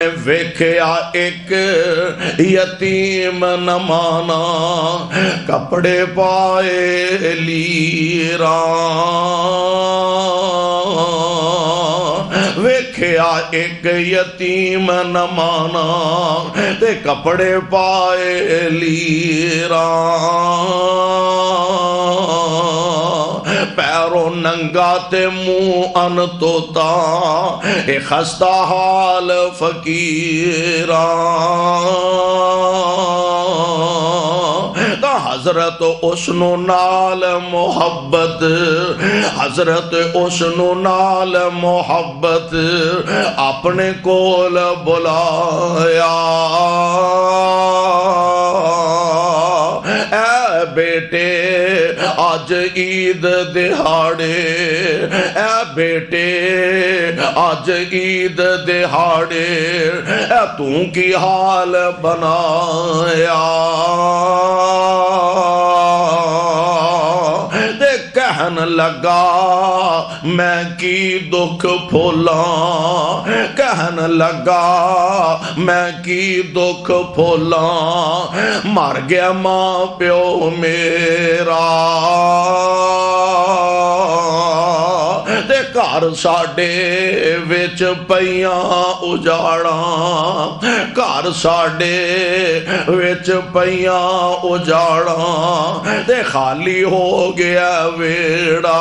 ویکھیا ایک یتیم نمانا کپڑے پائے لیراں ویکھیا ایک یتیم نمانا تے کپڑے پائے لیراں پیروں ننگا تے منہ ان توتا اے خستہ حال فقیراں تا حضرت اسنو نال محبت حضرت اسنو نال محبت اپنے کول بلایا اے بیٹے آج عید دہاڑے اے بیٹے آج عید دہاڑے اے تو کی حال بنایا دے کہن لگا میں کی دکھ پھولاں کہن لگا میں کی دکھ پھولاں مر گیا ماں پیو میرا تے گھر ساڈے وچ پیاں اجاڑاں گھر ساڈے وچ پیاں اجاڑاں تے خالی ہو گیا ویڑا